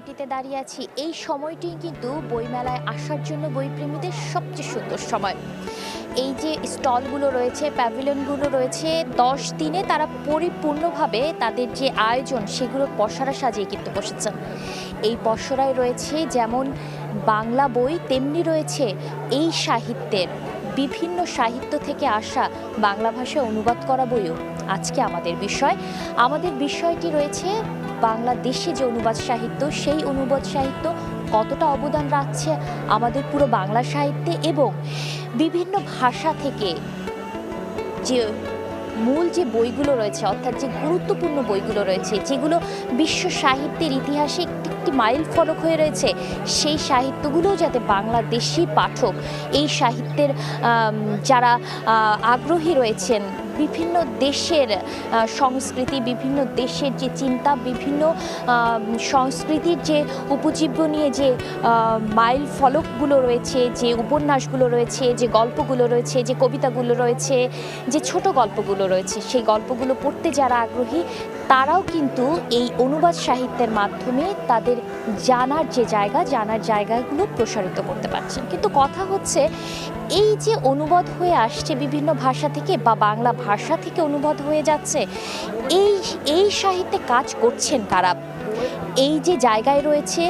মাটিতে দাঁড়িয়ে আছি, এই সময়টি কিন্তু বইমেলায় আসার জন্য বইপ্রেমীদের সবচেয়ে সুন্দর সময়। এই যে স্টলগুলো রয়েছে, প্যাভিলিয়নগুলো রয়েছে, 10 দিনে তারা পরিপূর্ণভাবে তাদের যে আয়োজন সেগুলোর পসরা সাজিয়ে কিন্তু বসেছেন। এই পসরায় রয়েছে যেমন বাংলা বই, তেমনি রয়েছে এই সাহিত্যের বিভিন্ন সাহিত্য থেকে আসা বাংলা ভাষায় অনুবাদ করা বইও আজকে আমাদের বিষয়টি রয়েছে বাংলাদেশে যে অনুবাদ সাহিত্য, সেই অনুবাদ সাহিত্য কতটা অবদান রাখছে আমাদের পুরো বাংলা সাহিত্যে, এবং বিভিন্ন ভাষা থেকে যে মূল যে বইগুলো রয়েছে, অর্থাৎ যে গুরুত্বপূর্ণ বইগুলো রয়েছে, যেগুলো বিশ্ব সাহিত্যের ইতিহাসে একটি মাইল ফলক হয়ে রয়েছে, সেই সাহিত্যগুলোও যাতে বাংলাদেশি পাঠক, এই সাহিত্যের যারা আগ্রহী রয়েছেন, বিভিন্ন দেশের সংস্কৃতি, বিভিন্ন দেশের যে চিন্তা, বিভিন্ন সংস্কৃতির যে উপজীব্য নিয়ে যে মাইল ফলকগুলো রয়েছে, যে উপন্যাসগুলো রয়েছে, যে গল্পগুলো রয়েছে, যে কবিতাগুলো রয়েছে, যে ছোট গল্পগুলো রয়েছে, সেই গল্পগুলো পড়তে যারা আগ্রহী তারাও কিন্তু এই অনুবাদ সাহিত্যের মাধ্যমে তাদের জানার জায়গাগুলো প্রসারিত করতে পারছেন। কিন্তু কথা হচ্ছে, এই যে অনুবাদ হয়ে আসছে বিভিন্ন ভাষা থেকে বা বাংলা ভাষা থেকে অনুবাদ হয়ে যাচ্ছে, এই সাহিত্যে কাজ করছেন কারা? এই যে জায়গায় রয়েছে,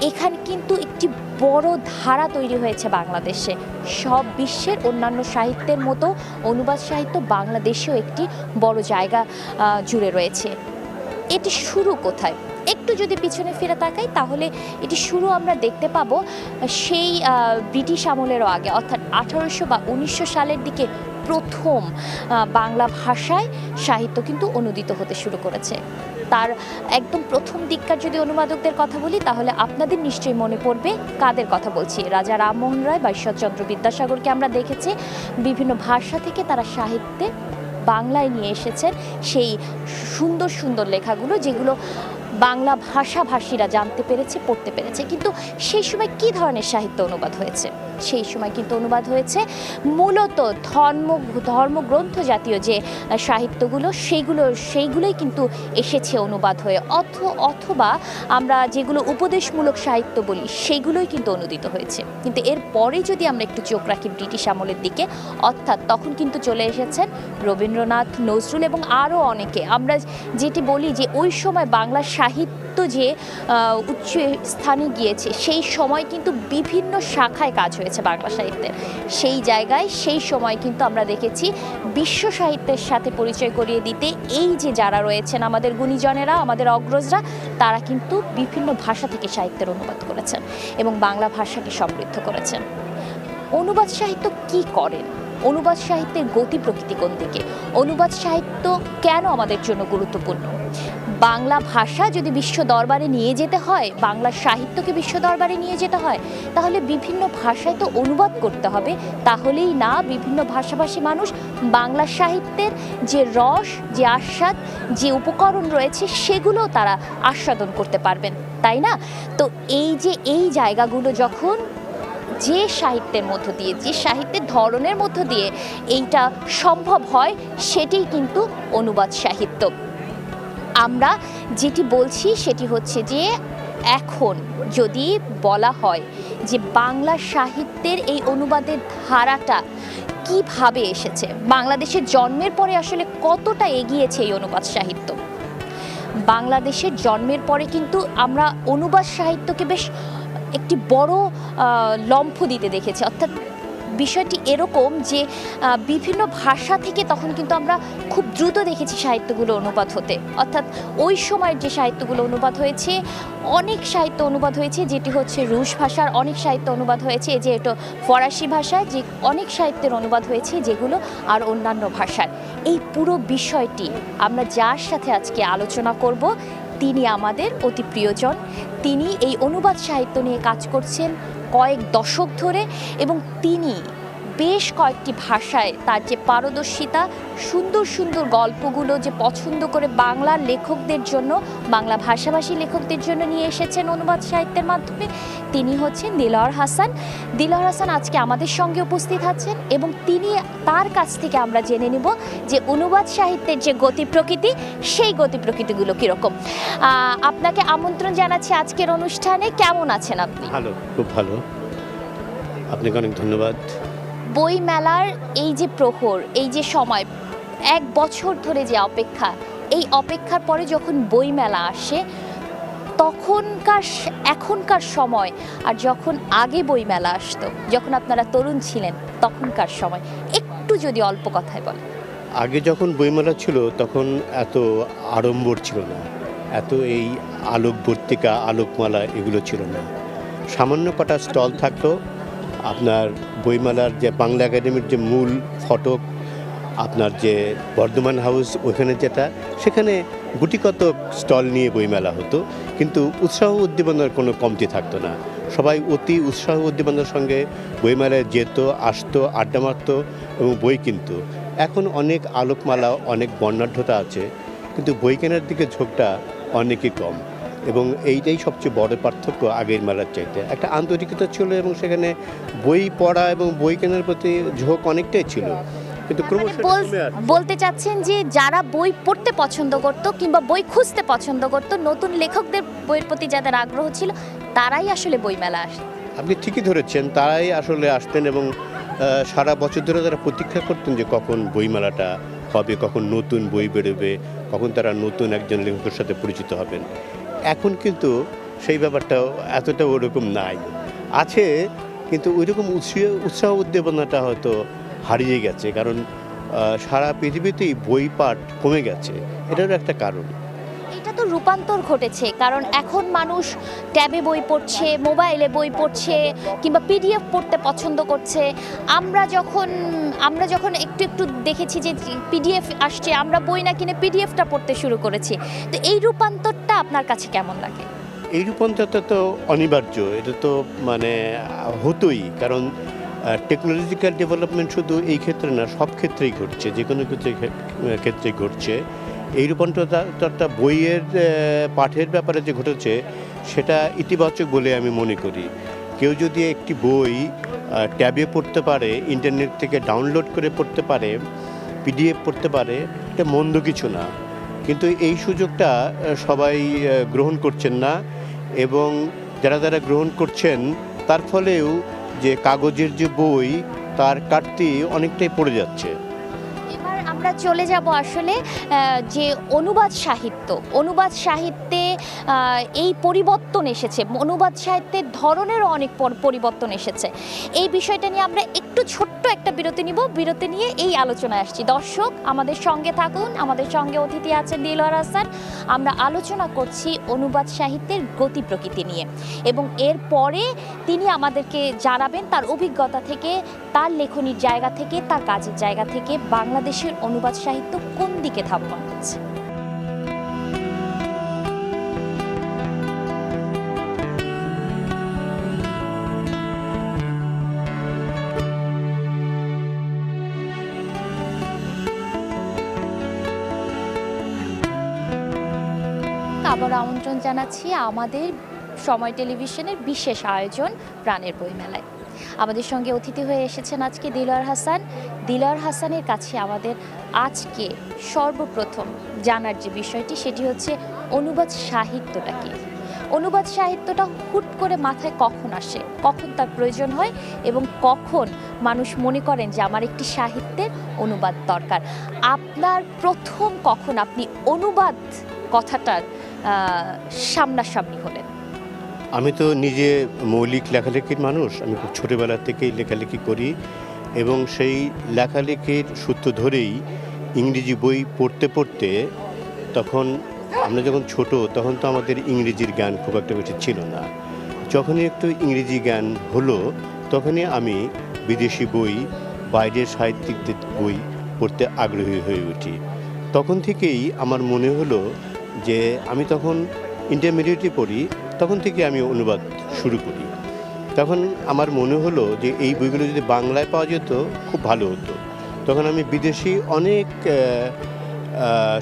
এখানে কিন্তু একটি বড় ধারা তৈরি হয়েছে বাংলাদেশে। সব বিশ্বের অন্যান্য সাহিত্যের মতো অনুবাদ সাহিত্য বাংলাদেশেও একটি বড় জায়গা জুড়ে রয়েছে। এটি শুরু কোথায়? একটু যদি পিছনে ফিরে তাকাই তাহলে এটি শুরু আমরা দেখতে পাবো সেই ব্রিটিশ আমলেরও আগে, অর্থাৎ 1800 বা 1900 সালের দিকে প্রথম বাংলা ভাষায় সাহিত্য কিন্তু অনুদিত হতে শুরু করেছে। তার একদম প্রথম দিককার যদি অনুবাদকদের কথা বলি তাহলে আপনাদের নিশ্চয়ই মনে পড়বে কাদের কথা বলছি। রাজা রামমোহন রায় বা ঈশ্বরচন্দ্র বিদ্যাসাগরকে আমরা দেখেছি বিভিন্ন ভাষা থেকে তারা সাহিত্যে বাংলায় নিয়ে এসেছেন সেই সুন্দর সুন্দর লেখাগুলো, যেগুলো বাংলা ভাষাভাষীরা জানতে পেরেছে, পড়তে পেরেছে। কিন্তু সেই সময় কী ধরনের সাহিত্য অনুবাদ হয়েছে? সেই সময় কিন্তু অনুবাদ হয়েছে মূলত ধর্মগ্রন্থ জাতীয় যে সাহিত্যগুলো, সেইগুলোই কিন্তু এসেছে অনুবাদ হয়ে, অথবা আমরা যেগুলো উপদেশমূলক সাহিত্য বলি সেইগুলোই কিন্তু অনুদিত হয়েছে। কিন্তু এরপরে যদি আমরা একটু চোখ রাখি ব্রিটিশ আমলের দিকে, অর্থাৎ তখন কিন্তু চলে এসেছেন রবীন্দ্রনাথ, নজরুল এবং আরও অনেকে। আমরা যেটি বলি যে ওই সময় বাংলা সাহিত্য যে উচ্চ স্থানে গিয়েছে, সেই সময় কিন্তু বিভিন্ন শাখায় কাজ হয়েছে বাংলা সাহিত্যের। সেই জায়গায় সেই সময় কিন্তু আমরা দেখেছি বিশ্ব সাহিত্যের সাথে পরিচয় করিয়ে দিতে এই যে যারা রয়েছেন আমাদের গুণীজনেরা, আমাদের অগ্রজরা, তারা কিন্তু বিভিন্ন ভাষা থেকে সাহিত্যের অনুবাদ করেছেন এবং বাংলা ভাষাকে সমৃদ্ধ করেছেন। অনুবাদ সাহিত্য কি করেন? অনুবাদ সাহিত্যের গতি প্রকৃতি কোন দিকে? অনুবাদ সাহিত্য কেন আমাদের জন্য গুরুত্বপূর্ণ? বাংলা ভাষা যদি বিশ্ব দরবারে নিয়ে যেতে হয়, বাংলা সাহিত্যকে বিশ্ব দরবারে নিয়ে যেতে হয়, তাহলে বিভিন্ন ভাষায় তো অনুবাদ করতে হবে। তাহলেই না বিভিন্ন ভাষাভাষী মানুষ বাংলা সাহিত্যের যে রস, যে আস্বাদ, যে উপকরণ রয়েছে সেগুলো তারা আস্বাদন করতে পারবেন, তাই না? তো এই জায়গাগুলো যখন যে সাহিত্যের মধ্য দিয়ে, যে সাহিত্যের ধরনের মধ্য দিয়ে এইটা সম্ভব হয়, সেটাই কিন্তু অনুবাদ সাহিত্য। আমরা যেটি বলছি সেটি হচ্ছে যে এখন যদি বলা হয় যে বাংলা সাহিত্যের এই অনুবাদের ধারাটা কিভাবে এসেছে, বাংলাদেশের জন্মের পরে আসলে কতটা এগিয়েছে এই অনুবাদ সাহিত্য। বাংলাদেশের জন্মের পরে কিন্তু আমরা অনুবাদ সাহিত্যকে বেশ একটি বড় লম্ফ দিতে দেখেছি। অর্থাৎ বিষয়টি এরকম যে বিভিন্ন ভাষা থেকে তখন কিন্তু আমরা খুব দ্রুত দেখেছি সাহিত্যগুলো অনুবাদ হতে। অর্থাৎ ওই সময়ের যে সাহিত্যগুলো অনুবাদ হয়েছে, অনেক সাহিত্য অনুবাদ হয়েছে যেটি হচ্ছে রুশ ভাষার, অনেক সাহিত্য অনুবাদ হয়েছে যে এটা ফরাসি ভাষায়, যে অনেক সাহিত্যের অনুবাদ হয়েছে যেগুলো আর অন্যান্য ভাষার। এই পুরো বিষয়টি আমরা যার সাথে আজকে আলোচনা করব, তিনি আমাদের অতি প্রিয়জন। তিনি এই অনুবাদ সাহিত্য নিয়ে কাজ করছেন কয়েক দশক ধরে এবং তিনি বেশ কয়েকটি ভাষায় তার যে পারদর্শিতা, সুন্দর সুন্দর গল্পগুলো যে পছন্দ করে বাংলার লেখকদের জন্য, বাংলা ভাষাভাষী লেখকদের জন্য নিয়ে এসেছেন অনুবাদ সাহিত্যের মাধ্যমে, তিনি হচ্ছেন দিলওয়ার হাসান। দিলওয়ার হাসান আজকে আমাদের সঙ্গে উপস্থিত আছেন এবং তার কাছ থেকে আমরা জেনে নেব যে অনুবাদ সাহিত্যের যে গতি প্রকৃতি, সেই গতি প্রকৃতিগুলো কীরকম। আপনাকে আমন্ত্রণ জানাচ্ছি আজকের অনুষ্ঠানে। কেমন আছেন আপনি? ভালো, খুব ভালো। আপনাকে অনেক ধন্যবাদ। বই মেলার এই যে প্রহর, এই যে সময়, 1 বছর ধরে যে অপেক্ষা, এই অপেক্ষার পরে যখন বই মেলা আসে, এখনকার সময় আর যখন আগে বই মেলা আসতো, যখন আপনারা তরুণ ছিলেন, তখনকার সময় একটু যদি অল্প কথায় বলেন। আগে যখন বইমেলা ছিল তখন এত আড়ম্বর ছিল না, এত এই আলোকবর্তিকা, আলোকমালা এগুলো ছিল না। সামান্য কটা স্টল থাকতো। আপনার বইমেলার যে বাংলা একাডেমির যে মূল ফটক, আপনার যে বর্ধমান হাউস, ওইখানে সেখানে গুটিকত স্টল নিয়ে বইমেলা হতো, কিন্তু উৎসাহ উদ্দীপনার কোনো কমতি থাকতো না। সবাই অতি উৎসাহ উদ্দীপনার সঙ্গে বইমেলায় যেত, আসতো, আড্ডা মারতো এবং বই কিনতো। এখন অনেক আলোকমালা, অনেক বর্ণাঢ্যতা আছে, কিন্তু বই কেনার দিকে ঝোঁকটা অনেকই কম, এবং এইটাই সবচেয়ে বড় পার্থক্য আগের মেলার চাইতে। একটা আন্তরিকতা ছিল এবং সেখানে বই পড়া এবং বই কেনার প্রতি ঝোঁক অনেকটাই ছিল, কিন্তু ক্রমশ বলতে চাচ্ছেন যে যারা বই পড়তে পছন্দ করত কিংবা বই খুঁজতে পছন্দ করত, নতুন লেখকদের বইয়ের প্রতি যাদের আগ্রহ ছিল, তারাই আসলে বইমেলা আসে। আপনি ঠিকই ধরেছেন, তারাই আসলে আসতেন এবং সারা বছর ধরে তারা প্রতীক্ষা করতেন যে কখন বইমেলাটা হবে, কখন নতুন বই বেরোবে, কখন তারা নতুন একজন লেখকের সাথে পরিচিত হবেন। এখন কিন্তু সেই ব্যাপারটা এতটা ওরকম নাই, আছে, কিন্তু ওইরকম উৎসাহ উদ্দীপনাটা হয়তো হারিয়ে গেছে, কারণ সারা পৃথিবীতেই বই পাঠ কমে গেছে। এটারও একটা কারণ। এটা তো রূপান্তর ঘটেছে, কারণ এখন মানুষ ট্যাবে বই পড়ছে, মোবাইলে বই পড়ছে, কিংবা পিডিএফ পড়তে পছন্দ করছে। আমরা যখন একটু দেখেছি যে পিডিএফ আসছে, আমরা বই না কিনে পিডিএফটা পড়তে শুরু করেছি। তো এই রূপান্তরটা আপনার কাছে কেমন লাগে? এই রূপান্তরটা তো অনিবার্য, এটা তো মানে হতোই, কারণ টেকনোলজিক্যাল ডেভেলপমেন্ট শুধু এই ক্ষেত্রে না, সব ক্ষেত্রেই ঘটছে, যে কোনো ক্ষেত্রেই ঘটছে। এই রূপান্তরটা বইয়ের পাঠের ব্যাপারে যে ঘটেছে, সেটা ইতিবাচক বলে আমি মনে করি। কেউ যদি একটি বই ট্যাবে পড়তে পারে, ইন্টারনেট থেকে ডাউনলোড করে পড়তে পারে, পিডিএফ পড়তে পারে, এটা মন্দ কিছু না, কিন্তু এই সুযোগটা সবাই গ্রহণ করছেন না, এবং যারা গ্রহণ করছেন তার ফলেও যে কাগজের যে বই, তার কাটতি অনেকটাই পড়ে যাচ্ছে। এবার আমরা চলে যাব আসলে যে অনুবাদ সাহিত্যে এই পরিবর্তন এসেছে, অনুবাদ সাহিত্যের ধরনেরও অনেক পরিবর্তন এসেছে। এই বিষয়টা নিয়ে আমরা একটু ছোট্ট একটা বিরতি নিব, বিরতি নিয়ে এই আলোচনায় আসছি। দর্শক আমাদের সঙ্গে থাকুন, আমাদের সঙ্গে অতিথি আছেন দিলওয়ার হাসান। আমরা আলোচনা করছি অনুবাদ সাহিত্যের গতি প্রকৃতি নিয়ে, এবং এরপরে তিনি আমাদেরকে জানাবেন তার অভিজ্ঞতা থেকে, তার লেখনীর জায়গা থেকে, তার কাজের জায়গা থেকে বাংলাদেশের অনুবাদ সাহিত্য কোন দিকে ধাবমান হচ্ছে। আবার আমন্ত্রণ জানাচ্ছি আমাদের সময় টেলিভিশনের বিশেষ আয়োজন প্রাণের বইমেলায়। আমাদের সঙ্গে অতিথি হয়ে এসেছেন আজকে দিলওয়ার হাসান। দিলওয়ার হাসানের কাছে আমাদের আজকে সর্বপ্রথম জানার যে বিষয়টি, সেটি হচ্ছে অনুবাদ সাহিত্যটা কি। অনুবাদ সাহিত্যটা হুট করে মাথায় কখন আসে, কখন তার প্রয়োজন হয়, এবং কখন মানুষ মনে করেন যে আমার একটি সাহিত্যের অনুবাদ দরকার। আপনার প্রথম কখন আপনি অনুবাদ কথাটার সামনাসামনি হলেন? আমি তো নিজে মৌলিক লেখালেখির মানুষ, আমি খুব ছোটোবেলা থেকেই লেখালেখি করি, এবং সেই লেখালেখির সূত্র ধরেই ইংরেজি বই পড়তে পড়তে, তখন আমরা যখন ছোট, তখন তো আমাদের ইংরেজির জ্ঞান খুব একটা বেশি ছিল না। যখনই একটু ইংরেজি জ্ঞান হলো, তখনই আমি বিদেশি বই, বাইরের সাহিত্যিকদের বই পড়তে আগ্রহী হয়ে উঠি। তখন থেকেই আমার মনে হলো যে আমি তখন ইন্টারমিডিয়েটে পড়ি, তখন থেকে আমি অনুবাদ শুরু করি, তখন আমার মনে হলো যে এই বইগুলো যদি বাংলায় পাওয়া যেত খুব ভালো হতো। তখন আমি বিদেশি অনেক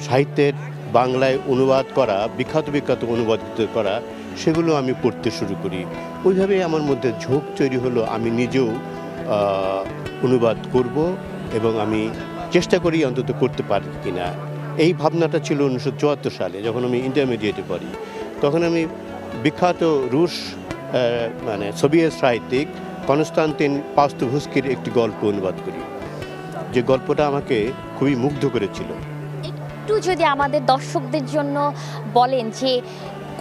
সাহিত্যের বাংলায় অনুবাদ করা বিখ্যাত বিখ্যাত অনুবাদিত করা সেগুলো আমি পড়তে শুরু করি। ওইভাবে আমার মধ্যে ঝোঁক তৈরি হলো আমি নিজেও অনুবাদ করব এবং আমি চেষ্টা করি অন্তত করতে পারি কিনা। এই ভাবনাটা ছিল 1974 সালে যখন আমি ইন্টারমিডিয়েটে পড়ি। তখন আমি বিখ্যাত রুশ মানে সোভিয়েত সাহিত্যিক কনস্টান্তিন পাস্তোভস্কির একটি গল্প অনুবাদ করি, যে গল্পটা আমাকে খুবই মুগ্ধ করেছিল। একটু যদি আমাদের দর্শকদের জন্য বলেন যে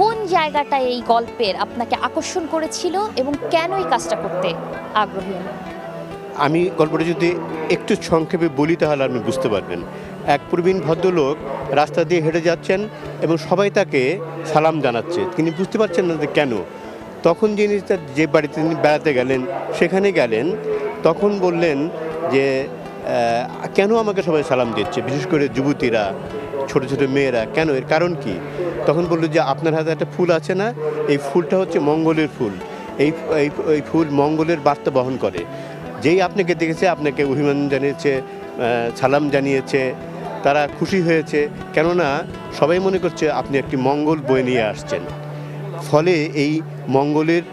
কোন জায়গাটা এই গল্পের আপনাকে আকর্ষণ করেছিল এবং কেন এই কাজটা করতে আগ্রহী হলেন? আমি গল্পটা যদি একটু সংক্ষেপে বলি তাহলে আপনি বুঝতে পারবেন। এক প্রবীণ ভদ্রলোক রাস্তা দিয়ে হেঁটে যাচ্ছেন এবং সবাই তাকে সালাম জানাচ্ছে, তিনি বুঝতে পারছেন না যে কেন। তখন যিনি যে বাড়িতে তিনি বেড়াতে গেলেন সেখানে গেলেন, তখন বললেন যে কেন আমাকে সবাই সালাম দিচ্ছে, বিশেষ করে যুবতীরা, ছোট ছোট মেয়েরা, কেন, এর কারণ কি? তখন বললো যে আপনার হাতে একটা ফুল আছে না, এই ফুলটা হচ্ছে মঙ্গলের ফুল, এই ফুল মঙ্গলের বার্তা বহন করে। যেই আপনাকে দেখেছে আপনাকে অভিনন্দন জানিয়েছে, সালাম জানিয়েছে, তারা খুশি হয়েছে, কেননা সবাই মনে করছে আপনি একটি মঙ্গল বয়ে নিয়ে আসছেন। ফলে এই মঙ্গলের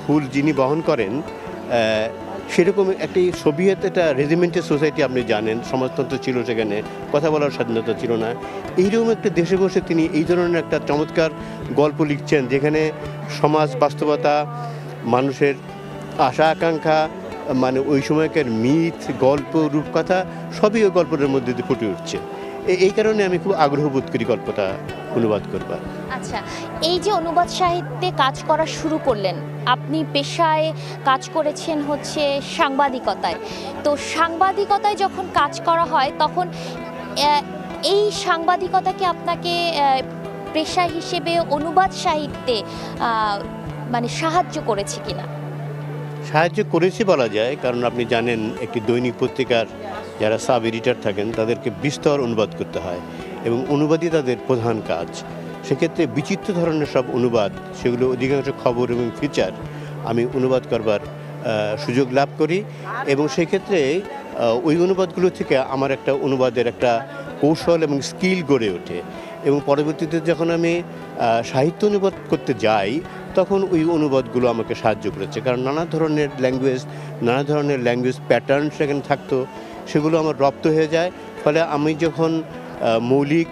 ফুল যিনি বহন করেন, সেরকম একটি সোভিয়েত একটা রেজিমেন্টের সোসাইটি, আপনি জানেন, সমাজতন্ত্র ছিল সেখানে, কথা বলার স্বাধীনতা ছিল না। এইরকম একটা দেশে বসে তিনি এই ধরনের একটা চমৎকার গল্প লিখছেন যেখানে সমাজ বাস্তবতা, মানুষের আশা আকাঙ্ক্ষা, মানে ওই সময়কার মিথ, গল্প, রূপকথা সবই ওই গল্পের মধ্যে দিয়ে ফুটে উঠছে। এই কারণে আমি খুব আগ্রহ বোধ করি গল্পটা অনুবাদ করবার। আচ্ছা, এই যে অনুবাদ সাহিত্যে কাজ করা শুরু করলেন, আপনি পেশায় কাজ করেছেন হচ্ছে সাংবাদিকতায়। তো সাংবাদিকতায় যখন কাজ করা হয় তখন এই সাংবাদিকতাকে আপনাকে পেশা হিসেবে অনুবাদ সাহিত্যে মানে সাহায্য করেছে কিনা? সাহায্য করেছি বলা যায়, কারণ আপনি জানেন একটি দৈনিক পত্রিকার যারা সাব এডিটর থাকেন তাদেরকে বিস্তর অনুবাদ করতে হয় এবং অনুবাদই তাদের প্রধান কাজ। সেক্ষেত্রে বিচিত্র ধরনের সব অনুবাদ, সেগুলো অধিকাংশ খবর এবং ফিচার আমি অনুবাদ করবার সুযোগ লাভ করি এবং সেক্ষেত্রে ওই অনুবাদগুলো থেকে আমার একটা অনুবাদের একটা কৌশল এবং স্কিল গড়ে ওঠে এবং পরবর্তীতে যখন আমি সাহিত্য অনুবাদ করতে যাই তখন ওই অনুবাদগুলো আমাকে সাহায্য করেছে, কারণ নানা ধরনের ল্যাঙ্গুয়েজ প্যাটার্ন সেখানে থাকতো, সেগুলো আমার রপ্ত হয়ে যায়। ফলে আমি যখন মৌলিক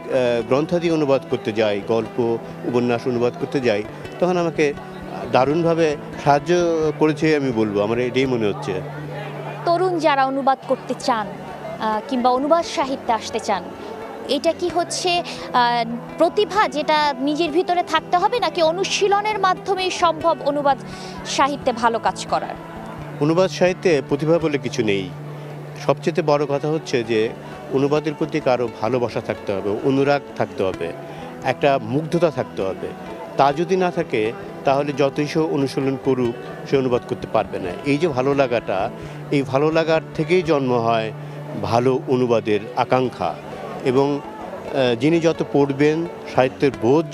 গ্রন্থাদি অনুবাদ করতে যাই, গল্প উপন্যাস অনুবাদ করতে যাই, তখন আমাকে দারুণভাবে সাহায্য করেছে আমি বলবো, আমার এটাই মনে হচ্ছে। তরুণ যারা অনুবাদ করতে চান কিংবা অনুবাদ সাহিত্যে আসতে চান, এটা কি হচ্ছে প্রতিভা যেটা নিজের ভিতরে থাকতে হবে, নাকি অনুশীলনের মাধ্যমেই সম্ভব অনুবাদ সাহিত্যে ভালো কাজ করার? অনুবাদ সাহিত্যে প্রতিভা বলে কিছু নেই। সবচেয়ে বড় কথা হচ্ছে যে অনুবাদের প্রতি কারো ভালোবাসা থাকতে হবে, অনুরাগ থাকতে হবে, একটা মুগ্ধতা থাকতে হবে। তা যদি না থাকে তাহলে যতই সে অনুশীলন করুক সে অনুবাদ করতে পারবে না। এই যে ভালো লাগাটা, এই ভালো লাগার থেকেই জন্ম হয় ভালো অনুবাদের আকাঙ্ক্ষা এবং যিনি যত পড়বেন সাহিত্যের বোধ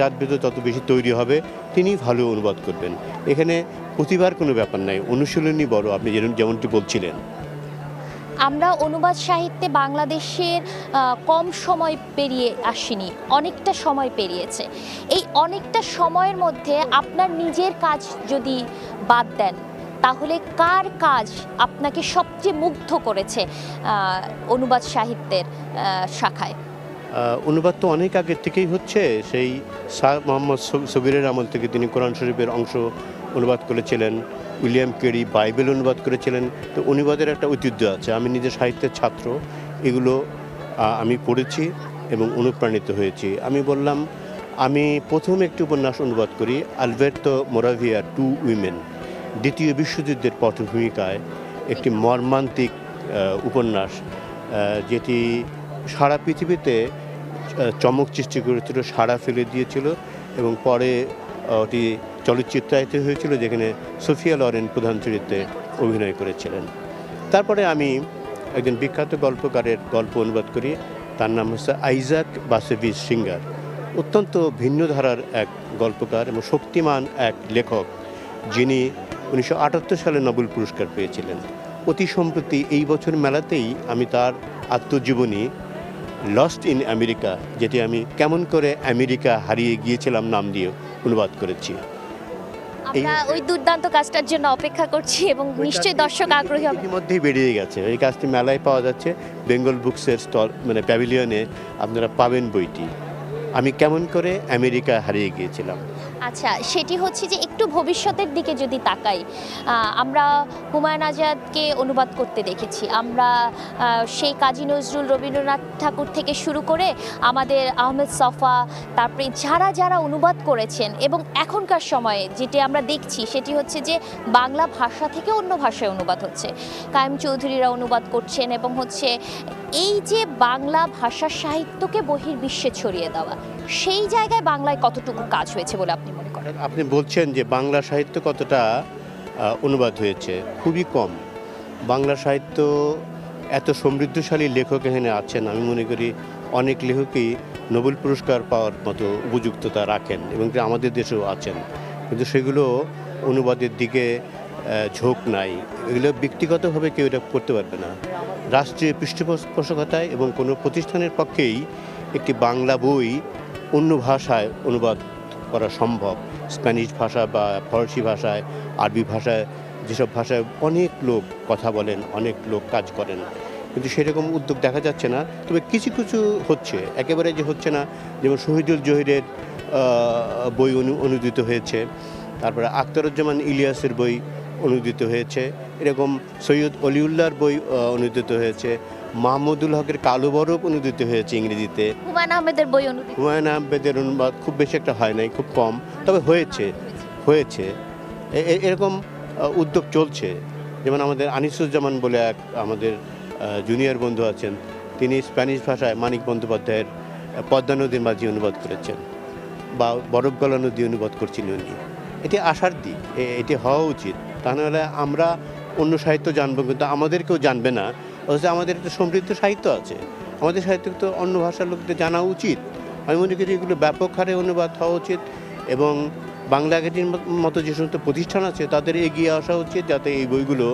যার ভিতরে তত বেশি তৈরি হবে, তিনি ভালো অনুবাদ করবেন। এখানে প্রতিভার কোনো ব্যাপার নাই, অনুশীলনই বড়, আপনি যেমনটি বলছিলেন। আমরা অনুবাদ সাহিত্যে বাংলাদেশের কম সময় পেরিয়ে আসিনি, অনেকটা সময় পেরিয়েছে। এই অনেকটা সময়ের মধ্যে আপনার নিজের কাজ যদি বাদ দেন তাহলে কার কাজ আপনাকে সবচেয়ে মুগ্ধ করেছে অনুবাদ সাহিত্যের শাখায়? অনুবাদ তো অনেক আগের থেকেই হচ্ছে, সেই শাহ মোহাম্মদ সগিরের আমল থেকে তিনি কোরআন শরীফের অংশ অনুবাদ করেছিলেন, উইলিয়াম কেরি বাইবেল অনুবাদ করেছিলেন। তো অনুবাদের একটা ঐতিহ্য আছে। আমি নিজের সাহিত্যের ছাত্র, এগুলো আমি পড়েছি এবং অনুপ্রাণিত হয়েছি। আমি বললাম, আমি প্রথম একটি উপন্যাস অনুবাদ করি, আলবের্তো মোরাভিয়ার টু উইমেন, দ্বিতীয় বিশ্বযুদ্ধের পটভূমিকায় একটি মর্মান্তিক উপন্যাস, যেটি সারা পৃথিবীতে চমক সৃষ্টি করেছিল, সাড়া ফেলে দিয়েছিল এবং পরে ওটি চলচ্চিত্রায়িত হয়েছিল, যেখানে সোফিয়া লরেন প্রধান চরিত্রে অভিনয় করেছিলেন। তারপরে আমি একজন বিখ্যাত গল্পকারের গল্প অনুবাদ করি, তার নাম হচ্ছে আইজাক বাসেভিচ সিঙ্গার। অত্যন্ত ভিন্ন ধারার এক গল্পকার এবং শক্তিমান এক লেখক, যিনি 1978 সালে নোবেল পুরস্কার পেয়েছিলেন। অতি সম্প্রতি এই বছর মেলাতেই আমি তার আত্মজীবনী লস্ট ইন আমেরিকা, যেটি আমি কেমন করে আমেরিকা হারিয়ে গিয়েছিলাম নাম দিয়ে অনুবাদ করেছি। আমরা ওই দুর্দান্ত কাজটার জন্য অপেক্ষা করছি এবং নিশ্চয়ই দর্শক আগ্রহী হবে। ইতিমধ্যেই বেরিয়ে গেছে, এই কাজটি মেলায় পাওয়া যাচ্ছে, বেঙ্গল বুকসের স্টল মানে প্যাভিলিয়নে আপনারা পাবেন বইটি, আমি কেমন করে আমেরিকা হারিয়ে গিয়েছিলাম। আচ্ছা, সেটি হচ্ছে যে একটু ভবিষ্যতের দিকে যদি তাকাই, আমরা হুমায়ুন আজাদকে অনুবাদ করতে দেখেছি, আমরা সেই কাজী নজরুল, রবীন্দ্রনাথ ঠাকুর থেকে শুরু করে আমাদের আহমেদ ছফা, তারপরে যারা যারা অনুবাদ করেছেন, এবং এখনকার সময়ে যেটি আমরা দেখছি সেটি হচ্ছে যে বাংলা ভাষা থেকে অন্য ভাষায় অনুবাদ হচ্ছে, কায়েম চৌধুরীরা অনুবাদ করছেন, এবং হচ্ছে এই যে বাংলা ভাষা সাহিত্যকে বহির্বিশ্বে ছড়িয়ে দেওয়া, সেই জায়গায় বাংলায় কতটুকু কাজ হয়েছে বলে আপনি মনে করেন? আপনি বলছেন যে বাংলা সাহিত্য কতটা অনুবাদ হয়েছে, খুবই কম। বাংলা সাহিত্য এত সমৃদ্ধশালী লেখক এখানে আছেন, আমি মনে করি অনেক লেখকই নোবেল পুরস্কার পাওয়ার মতো উপযুক্ততা রাখেন এবং আমাদের দেশেও আছেন, কিন্তু সেগুলো অনুবাদের দিকে ঝোঁক নাই। এগুলো ব্যক্তিগতভাবে কেউ এটা করতে পারবে না। রাষ্ট্রীয় পৃষ্ঠপোষকতায় এবং কোনো প্রতিষ্ঠানের পক্ষেই একটি বাংলা বই অন্য ভাষায় অনুবাদ করা সম্ভব। স্প্যানিশ ভাষা বা ফরাসি ভাষায়, আরবি ভাষায়, যেসব ভাষায় অনেক লোক কথা বলেন, অনেক লোক কাজ করেন, কিন্তু সেরকম উদ্যোগ দেখা যাচ্ছে না। তবে কিছু কিছু হচ্ছে, একেবারে যে হচ্ছে না, যেমন শহীদুল জহিরের বই অনুদিত হয়েছে, তারপরে আখতারুজ্জামান ইলিয়াসের বই অনুদিত হয়েছে, এরকম সৈয়দ অলিউল্লাহর বই অনুদিত হয়েছে, মাহমুদুল হকের কালো বরফ অনুদিত হয়েছে ইংরেজিতে। হুমায়ুন আহমেদের বই অনুদিত, হুমায়ুন আহমেদের অনুবাদ খুব বেশি একটা হয় নাই, খুব কম, তবে হয়েছে এরকম উদ্যোগ চলছে। যেমন আমাদের আনিসুজ্জামান বলে এক আমাদের জুনিয়র বন্ধু আছেন, তিনি স্প্যানিশ ভাষায় মানিক বন্দ্যোপাধ্যায়ের পদ্মা নদীর মাঝি অনুবাদ করেছেন, বা বরফ গলা নদী অনুবাদ করছেন উনি। এটি আশার দিক, এটি হওয়া উচিত, তা নাহলে আমরা অন্য সাহিত্য জানবো কিন্তু আমাদেরকেও জানবে না। অথচ আমাদের একটা সমৃদ্ধ সাহিত্য আছে, আমাদের সাহিত্য তো অন্য ভাষার লোকদের জানা উচিত। আমি মনে করি এগুলো ব্যাপক হারে অনুবাদ হওয়া উচিত, এবং বাংলা একাডেমির মতো যে সমস্ত প্রতিষ্ঠান আছে তাদের এগিয়ে আসা উচিত, যাতে এই বইগুলো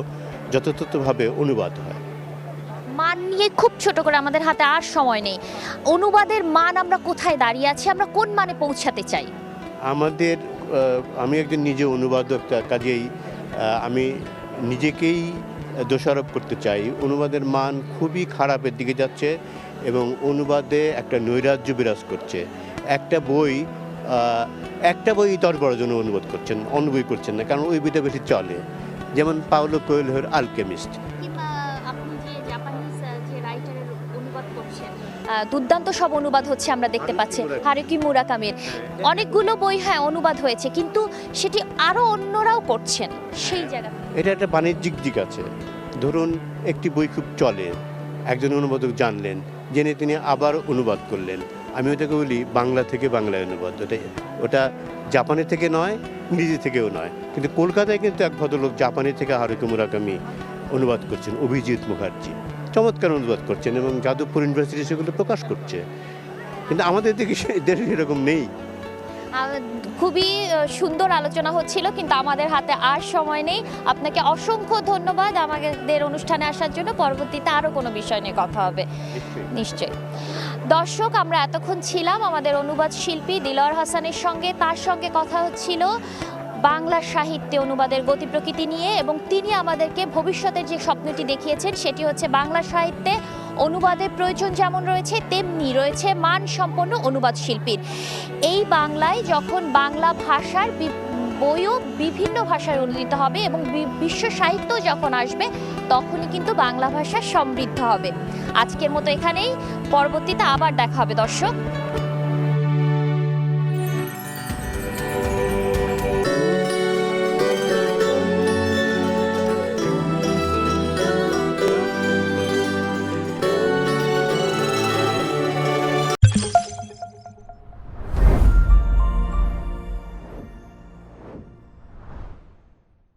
যথাযথভাবে অনুবাদ হয়। মান নিয়ে খুব ছোট করে, আমাদের হাতে আর সময় নেই, অনুবাদের মান আমরা কোথায় দাঁড়িয়ে আছি, আমরা কোন মানে পৌঁছাতে চাই? আমাদের আমি একজন নিজে অনুবাদক, কাজেই আমি নিজেকেই দোষারোপ করতে চাই। অনুবাদের মান খুবই খারাপের দিকে যাচ্ছে এবং অনুবাদে একটা নৈরাজ্য বিরাজ করছে। একটা বই 10 12 জন অনুবাদ করছেন, অন্য বই করছেন না, কারণ ওই বইটা বেশি চলে। যেমন পাওলো কোয়েলহোর আলকেমিস্ট, কিংবা আপনি যে জাপানিজ যে রাইটারের অনুবাদ করছেন, দুর্দান্ত সব অনুবাদ হচ্ছে আমরা দেখতে পাচ্ছি, হারুকি মুরাকামির অনেকগুলো বই হ্যাঁ অনুবাদ হয়েছে, কিন্তু সেটি আরও অন্যরাও করছেন সেই জায়গা। এটা একটা বাণিজ্যিক দিক আছে। ধরুন একটি বই খুব চলে, একজন অনুবাদক জানলেন, জেনে তিনি আবার অনুবাদ করলেন, আমি ওটাকে বলি বাংলা থেকে বাংলায় অনুবাদ। ওটা জাপানি থেকে নয়, ইংরেজি থেকেও নয়, কিন্তু কলকাতায় কিন্তু এক ভদ্রলোক জাপানি থেকে হারুকি মুরাকামি অনুবাদ করছেন, অভিজিৎ মুখার্জি চমৎকার অনুবাদ করছেন এবং যাদবপুর ইউনিভার্সিটি সেগুলো প্রকাশ করছে, কিন্তু আমাদের দেশে এরকম নেই। খুবই সুন্দর আলোচনা হচ্ছিল, কিন্তু আমাদের হাতে আর সময় নেই। আপনাকে অসংখ্য ধন্যবাদ আমাদের অনুষ্ঠানে আসার জন্য। পরবর্তীতে আরও কোনো বিষয় নিয়ে কথা হবে নিশ্চয়ই। দর্শক, আমরা এতক্ষণ ছিলাম আমাদের অনুবাদ শিল্পী দিলওয়ার হাসানের সঙ্গে, তার সঙ্গে কথা হচ্ছিল বাংলা সাহিত্যে অনুবাদের গতি প্রকৃতি নিয়ে, এবং তিনি আমাদেরকে ভবিষ্যতের যে স্বপ্নটি দেখিয়েছেন সেটি হচ্ছে বাংলা সাহিত্যে অনুবাদের প্রয়োজন যেমন রয়েছে তেমনি রয়েছে মানসম্পন্ন অনুবাদ শিল্পীর। এই বাংলায় যখন বাংলা ভাষার বইও বিভিন্ন ভাষায় অনুদিত হবে এবং বিশ্ব সাহিত্য যখন আসবে তখনই কিন্তু বাংলা ভাষা সমৃদ্ধ হবে। আজকের মতো এখানেই, পরবর্তীতে আবার দেখা হবে দর্শক।